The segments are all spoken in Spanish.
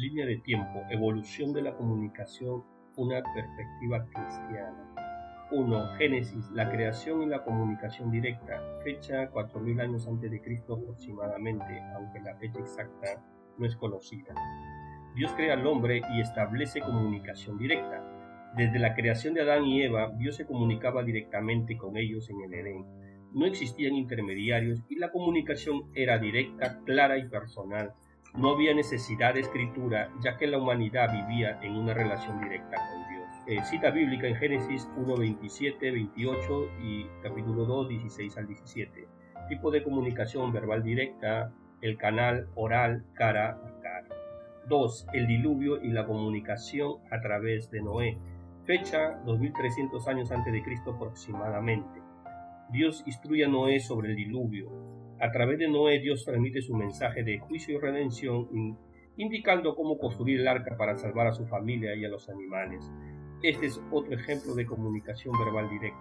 Línea de tiempo, evolución de la comunicación, una perspectiva cristiana. 1. Génesis, la creación y la comunicación directa, fecha 4000 años antes de Cristo aproximadamente, aunque la fecha exacta no es conocida. Dios crea al hombre y establece comunicación directa. Desde la creación de Adán y Eva, Dios se comunicaba directamente con ellos en el Edén. No existían intermediarios y la comunicación era directa, clara y personal. No había necesidad de escritura, ya que la humanidad vivía en una relación directa con Dios. Cita bíblica en Génesis 1, 27, 28 y capítulo 2, 16 al 17. Tipo de comunicación verbal directa, el canal oral, cara a cara. 2. El diluvio y la comunicación a través de Noé. Fecha 2300 años antes de Cristo aproximadamente. Dios instruye a Noé sobre el diluvio. A través de Noé, Dios transmite su mensaje de juicio y redención, indicando cómo construir el arca para salvar a su familia y a los animales. Este es otro ejemplo de comunicación verbal directa.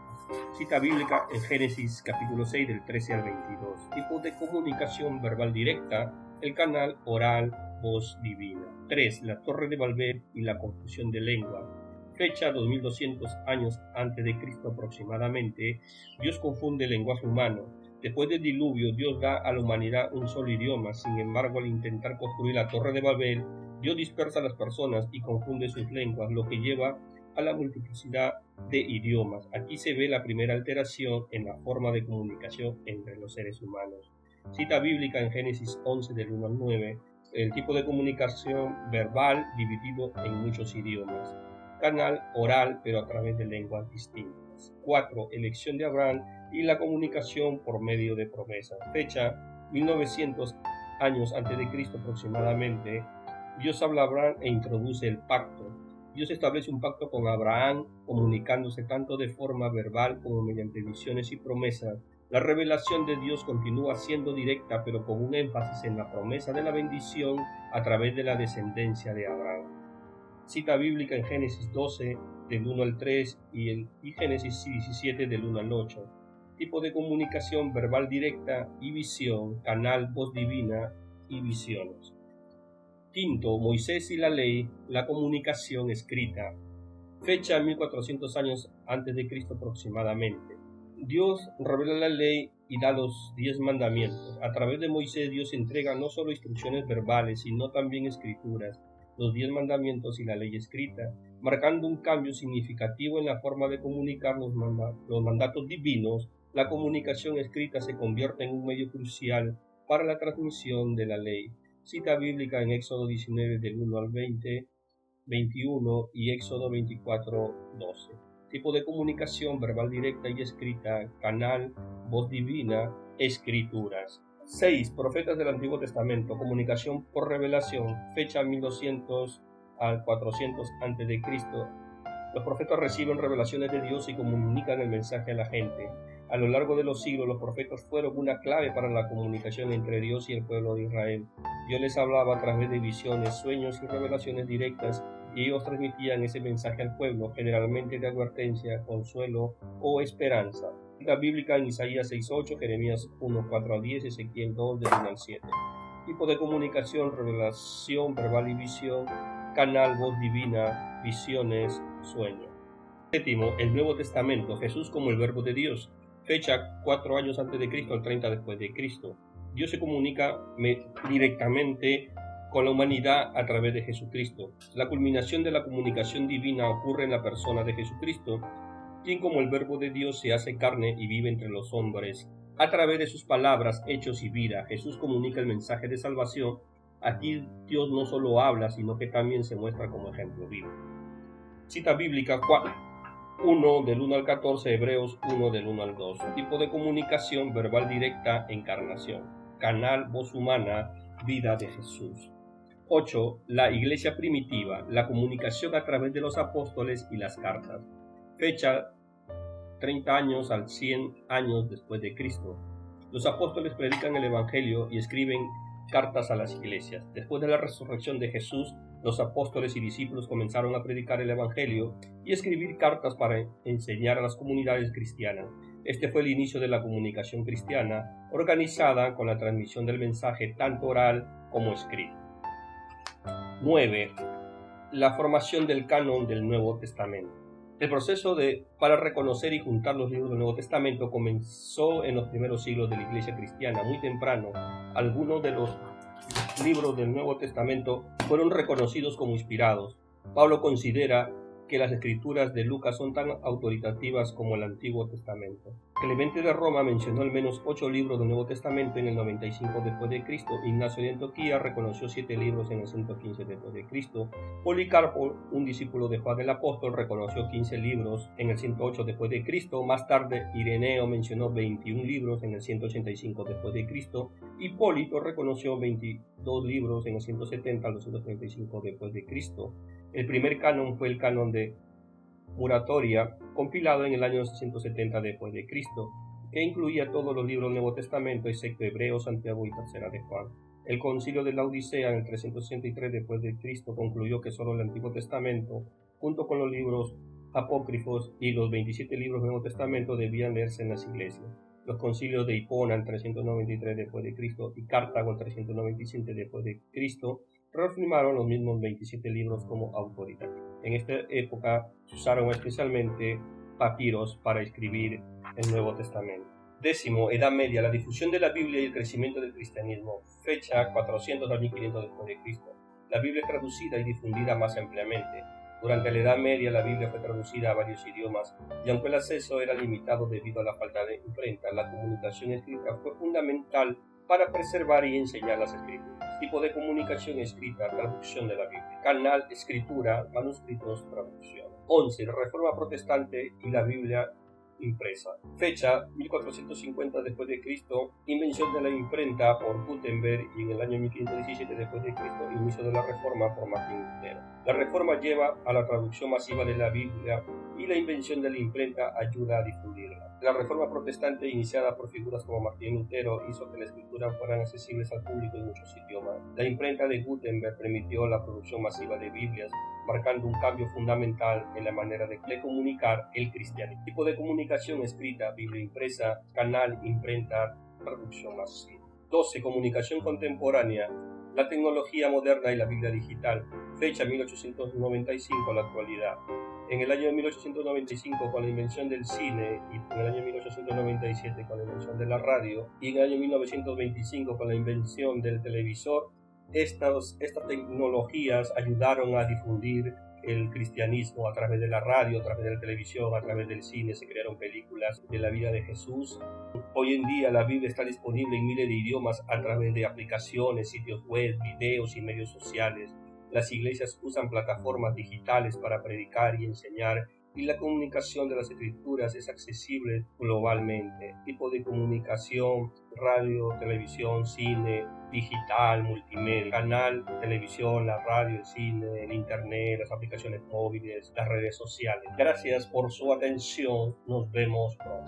Cita bíblica en Génesis capítulo 6 del 13 al 22. Tipo de comunicación verbal directa, el canal oral, voz divina. 3. La Torre de Babel y la confusión de lengua. Fecha 2200 años antes de Cristo aproximadamente. Dios confunde el lenguaje humano. Después del diluvio, Dios da a la humanidad un solo idioma. Sin embargo, al intentar construir la Torre de Babel, Dios dispersa a las personas y confunde sus lenguas, lo que lleva a la multiplicidad de idiomas. Aquí se ve la primera alteración en la forma de comunicación entre los seres humanos. Cita bíblica en Génesis 11 del 1 al 9. El tipo de comunicación verbal dividido en muchos idiomas. Canal oral, pero a través de lenguas distintas. 4. Elección de Abraham y la comunicación por medio de promesas. Fecha 1900 años antes de Cristo aproximadamente. Dios habla a Abraham e introduce el pacto. Dios establece un pacto con Abraham, comunicándose tanto de forma verbal como mediante visiones y promesas. La revelación de Dios continúa siendo directa, pero con un énfasis en la promesa de la bendición a través de la descendencia de Abraham. Cita bíblica en Génesis 12 del 1 al 3 y Génesis 17 del 1 al 8. Tipo de comunicación verbal directa y visión, canal, voz divina y visiones. 5. Moisés y la ley, la comunicación escrita. Fecha 1400 años antes de Cristo aproximadamente. Dios revela la ley y da los 10 mandamientos. A través de Moisés, Dios entrega no solo instrucciones verbales, sino también escrituras, los 10 mandamientos y la ley escrita, marcando un cambio significativo en la forma de comunicar los mandatos divinos. La comunicación escrita se convierte en un medio crucial para la transmisión de la ley. Cita bíblica en Éxodo 19 del 1 al 20, 21 y Éxodo 24, 12. Tipo de comunicación verbal directa y escrita, canal, voz divina, escrituras. 6. Profetas del Antiguo Testamento, comunicación por revelación, fecha 1200 al 400 a.C. Los profetas reciben revelaciones de Dios y comunican el mensaje a la gente. A lo largo de los siglos, los profetas fueron una clave para la comunicación entre Dios y el pueblo de Israel. Dios les hablaba a través de visiones, sueños y revelaciones directas, y ellos transmitían ese mensaje al pueblo, generalmente de advertencia, consuelo o esperanza. La bíblica en Isaías 6:8, Jeremías 1:4-10, Ezequiel 2 del 1 al 7. Tipo de comunicación, revelación, verbal y visión, canal, voz divina, visiones, sueño. 7. El Nuevo Testamento, Jesús como el Verbo de Dios. Fecha 4 años antes de Cristo al 30 después de Cristo. Dios se comunica directamente con la humanidad a través de Jesucristo. La culminación de la comunicación divina ocurre en la persona de Jesucristo, quien como el Verbo de Dios se hace carne y vive entre los hombres. A través de sus palabras, hechos y vida, Jesús comunica el mensaje de salvación. Aquí Dios no solo habla, sino que también se muestra como ejemplo vivo. Cita bíblica 1 del 1 al 14, Hebreos 1 del 1 al 2. Tipo de comunicación verbal directa, encarnación. Canal, voz humana, vida de Jesús. 8. La iglesia primitiva, la comunicación a través de los apóstoles y las cartas. Fecha 30 años al 100 años después de Cristo. Los apóstoles predican el evangelio y escriben cartas a las iglesias. Después de la resurrección de Jesús, los apóstoles y discípulos comenzaron a predicar el evangelio y escribir cartas para enseñar a las comunidades cristianas. Este fue el inicio de la comunicación cristiana, organizada con la transmisión del mensaje tanto oral como escrito. 9. La formación del canon del Nuevo Testamento. El proceso para reconocer y juntar los libros del Nuevo Testamento comenzó en los primeros siglos de la Iglesia cristiana. Muy temprano, algunos de los libros del Nuevo Testamento fueron reconocidos como inspirados. Pablo considera que las escrituras de Lucas son tan autoritativas como el Antiguo Testamento. Clemente de Roma mencionó al menos 8 libros del Nuevo Testamento en el 95 después de Cristo. Ignacio de Antioquía reconoció 7 libros en el 115 después de Cristo. Policarpo, un discípulo de Juan el Apóstol, reconoció 15 libros en el 108 después de Cristo. Más tarde, Ireneo mencionó 21 libros en el 185 después de Cristo. Hipólito reconoció 22 libros en el 170 al 235 después de Cristo. El primer canon fue el canon de Muratoria, compilado en el año 670 después de Cristo, que incluía todos los libros del Nuevo Testamento excepto Hebreos, Santiago y Tercera de Juan. El Concilio de la Odisea en el 363 después de Cristo concluyó que solo el Antiguo Testamento, junto con los libros apócrifos y los 27 libros del Nuevo Testamento, debían leerse en las iglesias. Los concilios de Hipona en 393 después de Cristo y Cartago en 397 después de Cristo reafirmaron los mismos 27 libros como autoritativos. En esta época se usaron especialmente papiros para escribir el Nuevo Testamento. 10. Edad Media. La difusión de la Biblia y el crecimiento del cristianismo. Fecha 400 a 1500 después de Cristo. La Biblia es traducida y difundida más ampliamente. Durante la Edad Media la Biblia fue traducida a varios idiomas y aunque el acceso era limitado debido a la falta de imprenta, la comunicación escrita fue fundamental para preservar y enseñar las escrituras. Tipo de comunicación escrita, traducción de la Biblia. Canal, escritura, manuscritos, traducción. 11. Reforma protestante y la Biblia impresa. Fecha 1450 después de Cristo, invención de la imprenta por Gutenberg, y en el año 1517 después de Cristo, inicio de la Reforma por Martín Lutero. La Reforma lleva a la traducción masiva de la Biblia y la invención de la imprenta ayuda a difundirla. La Reforma protestante, iniciada por figuras como Martín Lutero, hizo que la escritura fueran accesibles al público en muchos idiomas. La imprenta de Gutenberg permitió la producción masiva de Biblias, marcando un cambio fundamental en la manera de comunicar el cristianismo. Tipo de comunicación escrita, Biblia impresa, canal, imprenta, traducción masiva. 12. Comunicación contemporánea, la tecnología moderna y la Biblia digital. Fecha 1895 a la actualidad. En el año 1895 con la invención del cine, y en el año 1897 con la invención de la radio, y en el año 1925 con la invención del televisor, estas tecnologías ayudaron a difundir el cristianismo a través de la radio, a través de la televisión, a través del cine. Se crearon películas de la vida de Jesús. Hoy en día la Biblia está disponible en miles de idiomas a través de aplicaciones, sitios web, videos y medios sociales. Las iglesias usan plataformas digitales para predicar y enseñar, y la comunicación de las escrituras es accesible globalmente. Tipo de comunicación, radio, televisión, cine, digital, multimedia, canal, televisión, la radio, el cine, el internet, las aplicaciones móviles, las redes sociales. Gracias por su atención, nos vemos pronto.